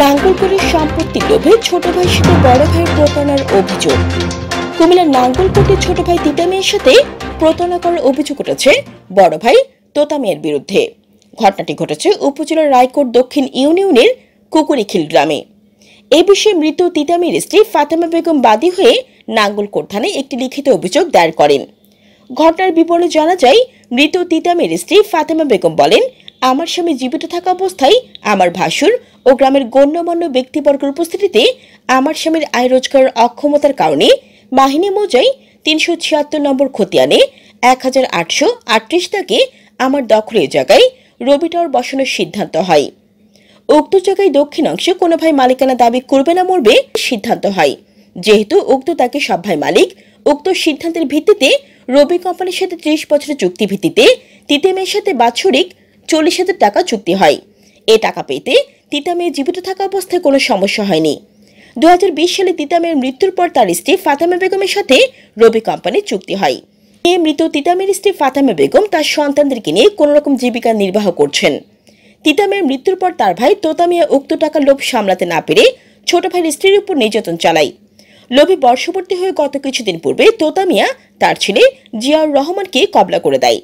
নাঙ্গলকোটের সম্পত্তির লোভে ছোট ভাইয়ের সাথে বড় ভাইয়ের প্রতারণার অভিযোগ। কুমিল্লার নাঙ্গলকোটে ছোট ভাই তিতা মেয়ের সাথে প্রতারণা করার অভিযোগ উঠেছে বড় ভাই তোতা মেয়ের বিরুদ্ধে। ঘটনাটি ঘটেছে উপজেলার রায়কোট দক্ষিণ ইউনিয়নের কুকুরিখিল গ্রামে। এই বিষয়ে মৃত তিতা মেয়ের স্ত্রী ফাতেমা বেগম বাদী হয়ে নাঙ্গলকোট থানায় একটি লিখিত অভিযোগ দায়ের করেন। ঘটনার বিবরণে জানা যায়, মৃত তিতা মেয়ের স্ত্রী ফাতেমা বেগম বলেন, আমার স্বামী জীবিত থাকা অবস্থায় আমার ভাসুর ও গ্রামের গণ্যমান্য ব্যক্তিবর্গের উপস্থিতিতে আমার স্বামীর আয় রোজগারের অক্ষমতার কারণে মাহিনী মৌজায় ৩৭৬ নম্বর খতিয়ানে ১৮৩৮ টাকে আমার দখলের জায়গায় রবি টাওয়ার বসানোর সিদ্ধান্ত হয়। উক্ত জায়গায় দক্ষিণ অংশে কোনো ভাই মালিকানা দাবি করবে না মরবে সিদ্ধান্ত হয়। যেহেতু উক্ত তাকে সব ভাই মালিক, উক্ত সিদ্ধান্তের ভিত্তিতে রবি কোম্পানির সাথে ৩০ বছরের চুক্তি ভিত্তিতে তিতা মেয়ের সাথে বাৎসরিক ৪০,০০০ টাকা চুক্তি হয়। এ টাকা পেতে তিতা মেয়ে জীবিত থাকা অবস্থায় কোনো সমস্যা হয়নি। ২০২০ সালে তিতা মেয়ের মৃত্যুর পর তার স্ত্রী ফাতেমা বেগমের সাথে রবি কোম্পানির চুক্তি হয়। মৃত তিতা মেয়ের স্ত্রী ফাতেমা বেগম তার সন্তানদেরকে নিয়ে কোন রকম জীবিকা নির্বাহ করছেন। তিতা মেয়ের মৃত্যুর পর তার ভাই তোতা মিয়া উক্ত টাকার লোভ সামলাতে না পেরে ছোট ভাইয়ের স্ত্রীর উপর নির্যাতন চালায়। লোভে বর্ষবর্তী হয়ে গত কিছুদিন পূর্বে তোতা মিয়া তার ছেলে জিয়াউর রহমানকে কবলা করে দেয়।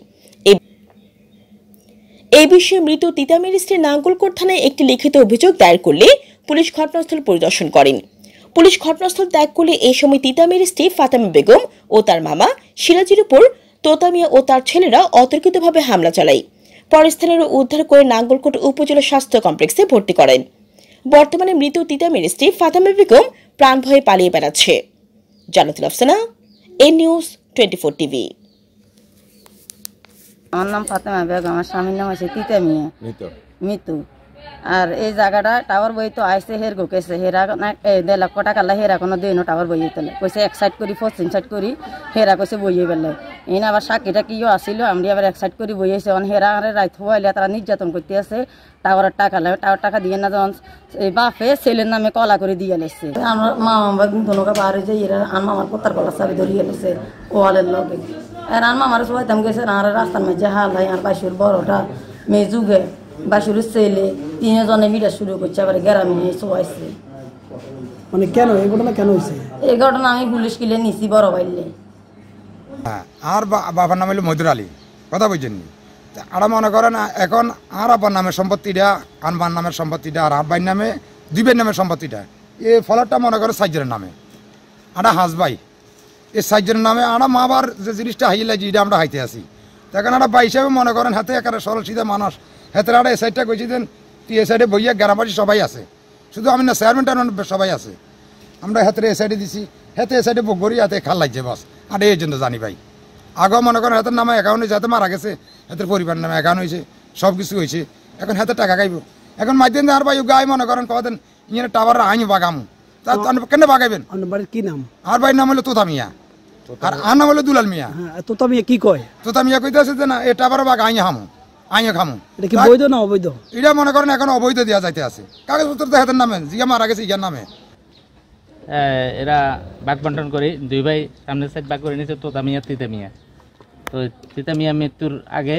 এই বিষয়ে মৃত তিতা মেয়ের স্ত্রী নাঙ্গলকোট থানায় একটি লিখিত অভিযোগ দায়ের করলে পুলিশ ঘটনাস্থল পরিদর্শন করেন। পুলিশ ঘটনাস্থল ত্যাগ করলে এই সময় তিতা মেয়ের স্ত্রী ফাতেমা বেগম ও তার মামা সিরাজের উপর তোতা মিয়া ও তার ছেলেরা অতর্কিতভাবে হামলা চালায়। পরে স্থানীয়রা উদ্ধার করে নাঙ্গলকোট উপজেলা স্বাস্থ্য কমপ্লেক্সে ভর্তি করেন। বর্তমানে মৃত তিতা মেয়ের স্ত্রী ফাতেমা বেগম প্রাণ ভয়ে পালিয়ে বেড়াচ্ছে। জান্নাতুল আফসানা, এননিউজ 24 টিভি। আমার নাম ফাতেমা বেগম, আমার স্বামীর নাম আছে তিতা মিয়া মিতু। আর এই জায়গাটা টাওয়ার বই তো আইসে হের গোকেছে হেরা ১.৫ লক্ষ টাকা হেরা কোনো দিনও টাওয়ার বইয়ে তোলে কইছে এক সাইড করি পশ্চিম সাইড করি হেরা কইছে বইয়ে বেলে এই না আবার সাক্ষীটা কিও আসিল আমি আবার এক সাইড করি বইয়েছে অন হেরা আরে রাত হইলে তারা নির্যাতন করতে আছে। টাওয়ারের টাকা লাগে টাওয়ার টাকা দিয়ে না যখন এই বাপে ছেলের নামে কলা করে দিয়ে লেছে। আমার মামা ধনুকা বাড়ি যে এরা আমার মামার পোতার কলা চাবি ধরিয়ে লেছে ওয়ালের লগে। আর আমার মামার সবাইতাম গেছে আর রাস্তার মাঝে হাল হয় আর বাসুর বড়টা মেয়ে যুগে বাসুরের ছেলে ৩ জনে ভিড়া শুরু করছে আবার গ্রামে সবাইছে। মানে কেন এই ঘটনা কেন হয়েছে? এই ঘটনা আমি পুলিশ কিলে নিছি বড় বাইলে। আর বাবার নাম হলো মধুর আলী, কথা বলছেন নি? আর মনে করেন এখন আর আব্বার নামের সম্পত্তিটা আনবার নামের সম্পত্তিটা আর আব্বার নামে দুইবের নামের সম্পত্তিটা এই ফলটা মনে করে সাইজের নামে আটা হাঁস ভাই এই সাইজের নামে আমরা মা বার যে জিনিসটা হাইলে যেটা আমরা হাইতে আসি তখন একটা বাই হিসাবে মনে করেন হাতে একেবারে সরল সিধা মানুষ হাতে একটা এই সাইডটা কইছি দেন তুই এই সাইডে বইয়া গ্রামবাসী সবাই আছে, শুধু আমি না চেয়ারম্যান টারম্যান সবাই আছে। আমরা হাতে এই সাইডে দিছি হাতে এই সাইডে বগরি হাতে খাল লাগছে বাস আর এই জন্য জানি ভাই। আগেও মনে করেন হাতের নামে অ্যাকাউন্ট হয়েছে, হাতে মারা গেছে হাতের পরিবার নামে অ্যাকাউন্ট হয়েছে, সব কিছু হয়েছে। এখন হাতে টাকা খাইব এখন মাঝদিন আর ভাই গায়ে মনে করেন কদিন ইয়ে টাওয়ার আইন বাগামু তার কেন বাগাইবেন? কি নাম? আর ভাই নাম হলো তোতা মিয়া আর আর নাম হলো দুলাল মিয়া। তোতা মিয়া কি কয়? তোতা মিয়া কইতেছে যে না এই টাওয়ার বাগ আইন হামু আইন খামু। এটা কি বৈধ না অবৈধ? এটা মনে করেন এখন অবৈধ দেওয়া যাইতে আছে, কাগজপত্র তো হাতের নামে জিয়া মারা গেছে ইয়ার নামে। এরা বাঘ বন্টন করে দুই ভাই সামনের সাইড বাঘ করে নিয়েছে তোতা মিয়া তিতা মিয়া। তো তিতা মিয়া মৃত্যুর আগে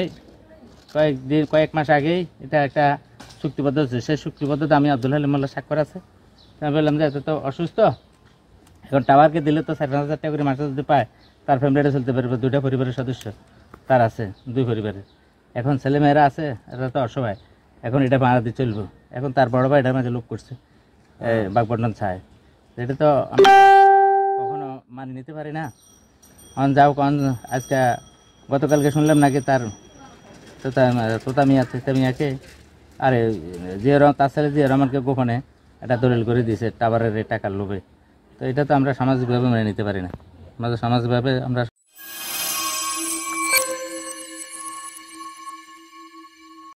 কয়েক মাস আগেই এটা একটা চুক্তিবদ্ধ হচ্ছে। সেই চুক্তিবদ্ধতা আমি আব্দুল হালিম মোল্লা স্বাক্ষর আছে। আমি বললাম যে এত তো অসুস্থ, এখন টাওয়ারকে দিলে তো ৪,০০০ টাকা করে মাসে যদি পায় তার ফ্যামিলিটা চলতে পারবে। 2টা পরিবারের সদস্য তার আছে, 2 পরিবারের। এখন ছেলেমেয়েরা আছে, এরা তো অসহায়, এখন এটা ভাড়া দিয়ে চলবো। এখন তার বড় ভাই এটার মাঝে লোক করছে বাঘ বন্টন চায়, এটা তো আমি কখনো মানি নিতে পারি না। এখন যাও কন আজকে গতকালকে শুনলাম নাকি তার তোতা মিয়া তিতা মিয়াকে আরে তার ছেলে জিয়া রহমানকে গোপনে এটা দলিল করে দিয়েছে টাওয়ারের টাকার লোভে। তো এটা তো আমরা সামাজিকভাবে মেনে নিতে পারি না। আমাদের সামাজিকভাবে আমরা